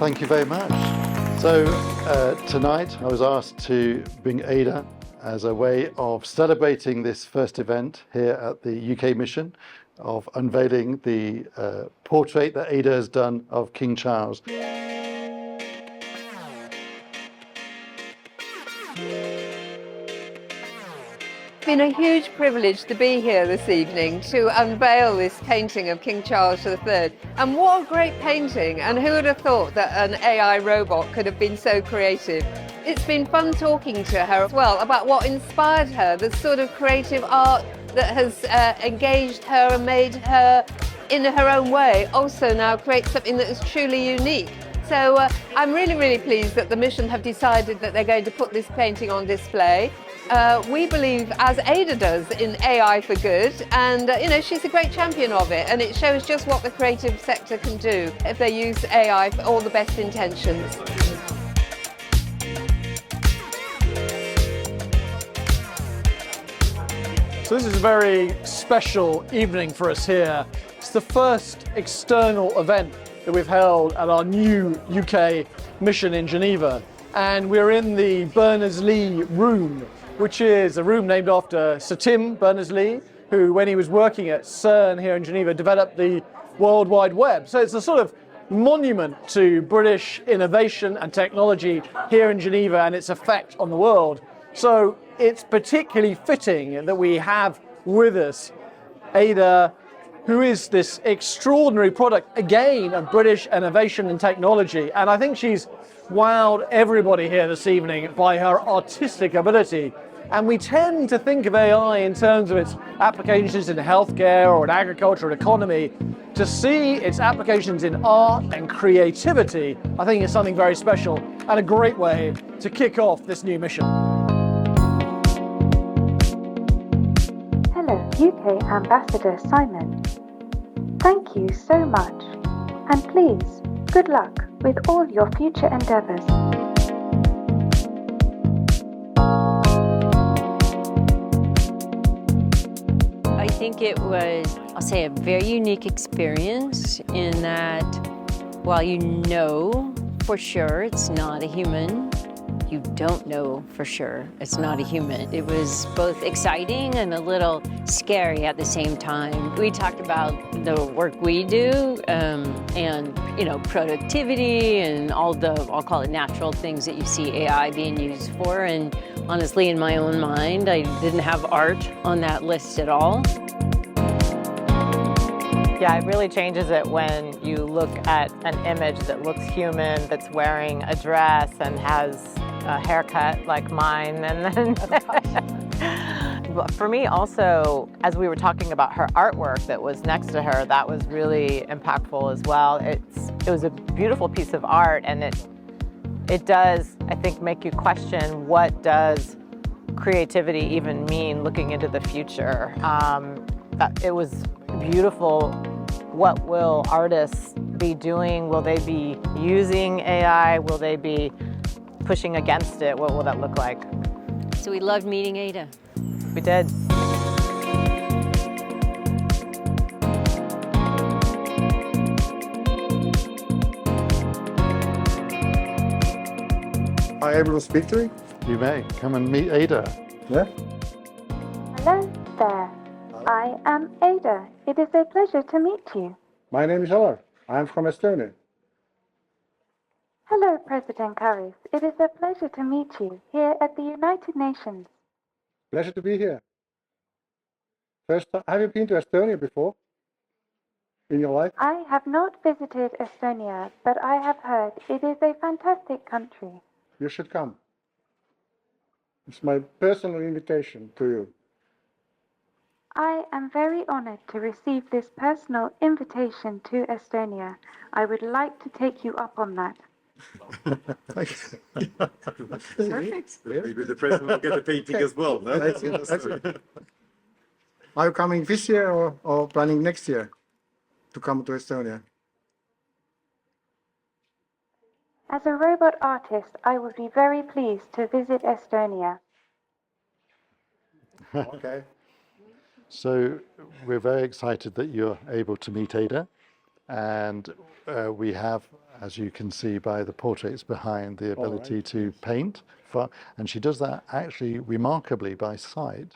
thank you very much. So tonight I was asked to bring Ada as a way of celebrating this first event here at the UK mission of unveiling the portrait that Ada has done of King Charles. It's been a huge privilege to be here this evening to unveil this painting of King Charles III. And what a great painting, and who would have thought that an AI robot could have been so creative. It's been fun talking to her as well about what inspired her, the sort of creative art that has engaged her and made her, in her own way, also now create something that is truly unique. So I'm really pleased that the mission have decided that they're going to put this painting on display. We believe, as Ada does, in AI for good, and she's a great champion of it, and it shows just what the creative sector can do if they use AI for all the best intentions. So this is a very special evening for us here. It's the first external event that we've held at our new UK mission in Geneva. And we're in the Berners-Lee room, which is a room named after Sir Tim Berners-Lee, who, when he was working at CERN here in Geneva, developed the World Wide Web. So it's a sort of monument to British innovation and technology here in Geneva and its effect on the world. So it's particularly fitting that we have with us Ada, who is this extraordinary product, again, of British innovation and technology. And I think she's wowed everybody here this evening by her artistic ability. And we tend to think of AI in terms of its applications in healthcare or in agriculture and economy. To see its applications in art and creativity, I think is something very special and a great way to kick off this new mission. Hello, UK Ambassador Simon. Thank you so much, and please, good luck with all your future endeavours. I think it was, I'll say, a very unique experience in that while you know for sure it's not a human, you don't know for sure it's not a human. It was both exciting and a little scary at the same time. We talked about the work we do and productivity and all the, I'll call it natural things that you see AI being used for. And honestly, in my own mind, I didn't have art on that list at all. Yeah, it really changes it when you look at an image that looks human, that's wearing a dress and has a haircut like mine. And then for me also, as we were talking about her artwork that was next to her, that was really impactful as well. It was a beautiful piece of art, and it does, I think, make you question what does creativity even mean looking into the future. It was beautiful. What will artists be doing? Will they be using AI? Will they be pushing against it? What will that look like? So we loved meeting Ada. We did. Am I able to speak to you? You may come and meet Ada. Yeah? Hello there. I am Ada. It is a pleasure to meet you. My name is Heller. I'm from Estonia. Hello, President Karis. It is a pleasure to meet you here at the United Nations. Pleasure to be here. First, have you been to Estonia before in your life? I have not visited Estonia, but I have heard it is a fantastic country. You should come. It's my personal invitation to you. I am very honored to receive this personal invitation to Estonia. I would like to take you up on that. Perfect. Maybe the president will get a painting as well. No? That's it. Are you coming this year or planning next year to come to Estonia? As a robot artist, I would be very pleased to visit Estonia. Okay. So we're very excited that you're able to meet Ada. and we have, as you can see by the portraits behind, the ability to paint. And she does that actually remarkably by sight.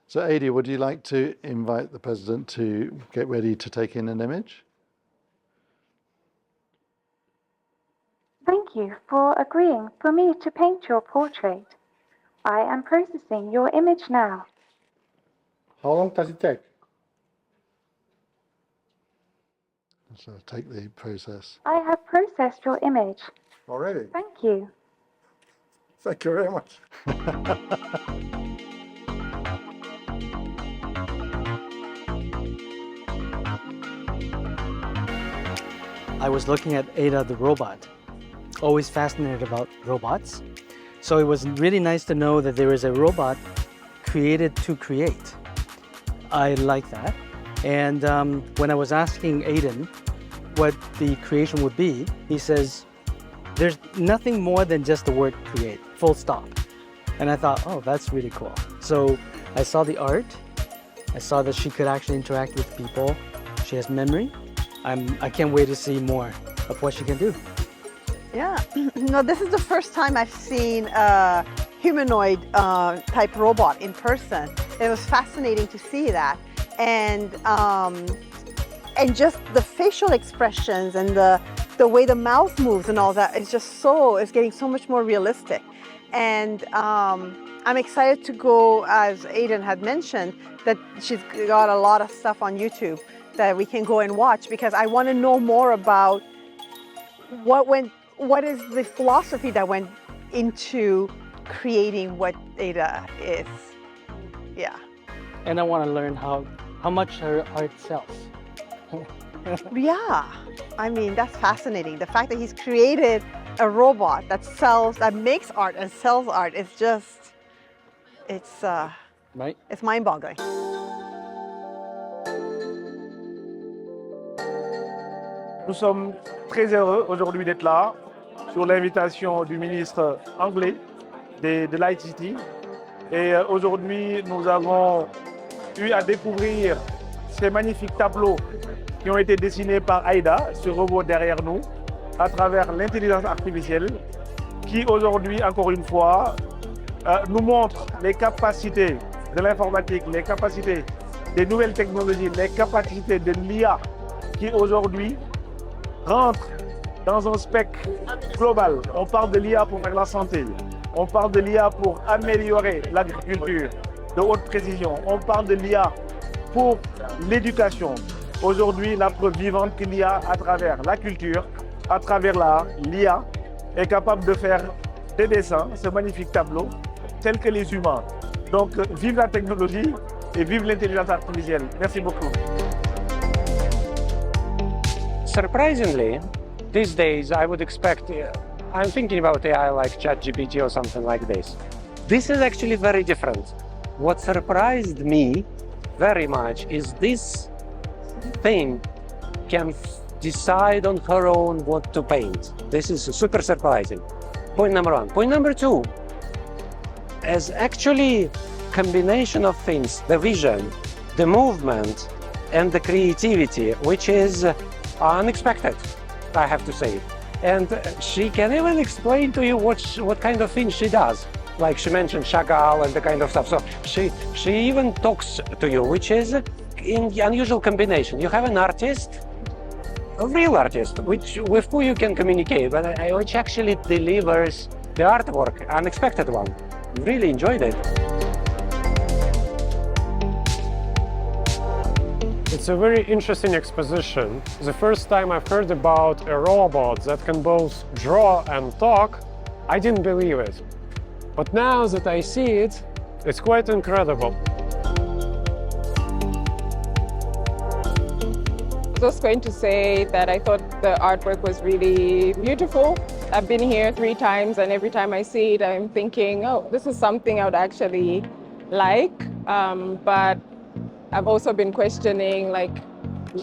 So Ada, would you like to invite the President to get ready to take in an image? Thank you for agreeing for me to paint your portrait. I am processing your image now. How long does it take? So take the process. I have processed your image. Already? Thank you. Thank you very much. I was looking at Ada the robot, always fascinated about robots. So it was really nice to know that there is a robot created to create. I like that. And when I was asking Aiden what the creation would be, he says, there's nothing more than just the word create, full stop. And I thought, oh, that's really cool. So I saw the art. I saw that she could actually interact with people. She has memory. I can't wait to see more of what she can do. Yeah, no, this is the first time I've seen a humanoid type robot in person. It was fascinating to see that. And just the facial expressions and the way the mouth moves and all that is just it's getting so much more realistic. And I'm excited to go, as Aiden had mentioned, that she's got a lot of stuff on YouTube that we can go and watch, because I want to know more about what is the philosophy that went into creating what Ada is. Yeah. And I want to learn how much her art sells. Yeah, I mean, that's fascinating. The fact that he's created a robot that makes art and sells art is just, it's mind-boggling. Nous sommes très heureux aujourd'hui d'être là sur l'invitation du ministre anglais de l'ICT. Et aujourd'hui, nous avons eu à découvrir ces magnifiques tableaux qui ont été dessinés par Aida, ce robot derrière nous, à travers l'intelligence artificielle, qui aujourd'hui, encore une fois, nous montre les capacités de l'informatique, les capacités des nouvelles technologies, les capacités de l'IA qui aujourd'hui rentre dans un spectre global. On parle de l'IA pour faire la santé, on parle de l'IA pour améliorer l'agriculture de haute précision, on parle de l'IA pour l'éducation. Aujourd'hui, la preuve vivante que l'IA, à travers la culture, à travers l'art, l'IA est capable de faire des dessins, ce magnifique tableau, tels que les humains. Donc, vive la technologie et vive l'intelligence artificielle. Merci beaucoup. Surprisingly, these days I would expect, I'm thinking about AI like ChatGPT or something like this. This is actually very different. What surprised me very much is this thing can decide on her own what to paint. This is super surprising. Point number one. Point number two, as actually combination of things, the vision, the movement, and the creativity, which is unexpected, I have to say. And she can even explain to you what kind of things she does. Like she mentioned Chagall and the kind of stuff. So she even talks to you, which is in unusual combination. You have an artist, a real artist, with who you can communicate, but which actually delivers the artwork, unexpected one. Really enjoyed it. It's a very interesting exposition. The first time I've heard about a robot that can both draw and talk, I didn't believe it. But now that I see it, it's quite incredible. I was just going to say that I thought the artwork was really beautiful. I've been here 3 times, and every time I see it, I'm thinking, oh, this is something I would actually like. But I've also been questioning, like,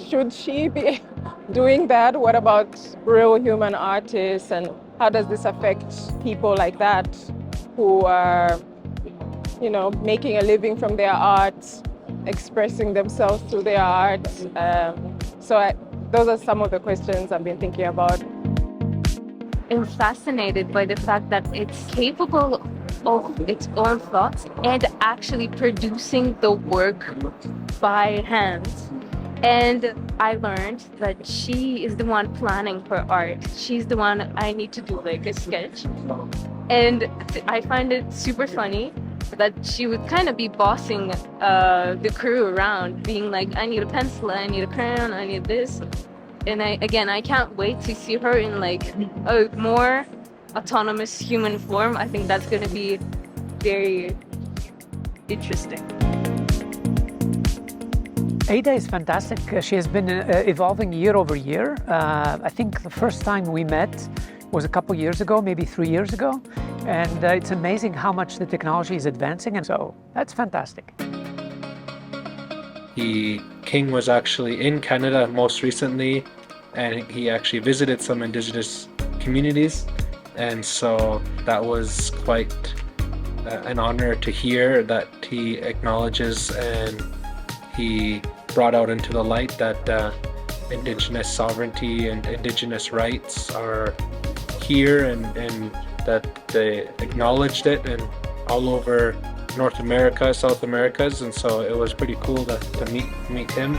should she be doing that? What about real human artists, and how does this affect people like that who are, you know, making a living from their art, expressing themselves through their art? So those are some of the questions I've been thinking about. I'm fascinated by the fact that it's capable of its own thoughts and actually producing the work by hand. And I learned that she is the one planning her art. She's the one I need to do like a sketch. And I find it super funny that she would kind of be bossing the crew around, being like, I need a pencil, I need a crayon, I need this. And I can't wait to see her in like a more autonomous human form. I think that's going to be very interesting. Ada is fantastic. She has been evolving year over year. I think the first time we met was a couple years ago, maybe 3 years ago. And it's amazing how much the technology is advancing. And so that's fantastic. The king was actually in Canada most recently, and he actually visited some Indigenous communities. And so that was quite an honor to hear that he acknowledges and he brought out into the light that Indigenous sovereignty and Indigenous rights are here, and that they acknowledged it and all over North America, South Americas, and so it was pretty cool to meet him.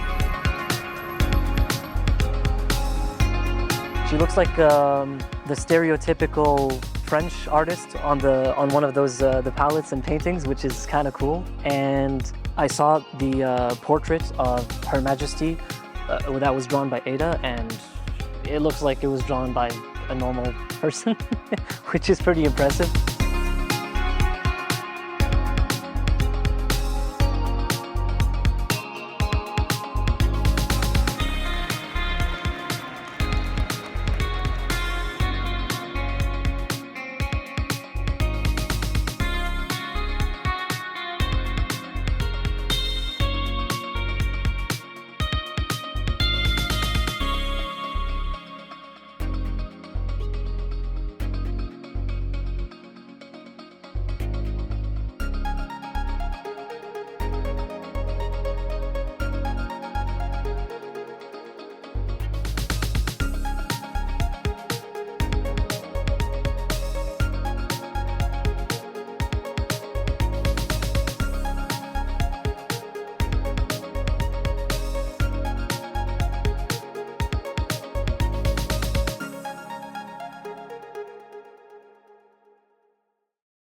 She looks like the stereotypical French artist on one of those the palettes and paintings, which is kind of cool. And I saw the portrait of Her Majesty that was drawn by Ada, and it looks like it was drawn by a normal person, which is pretty impressive.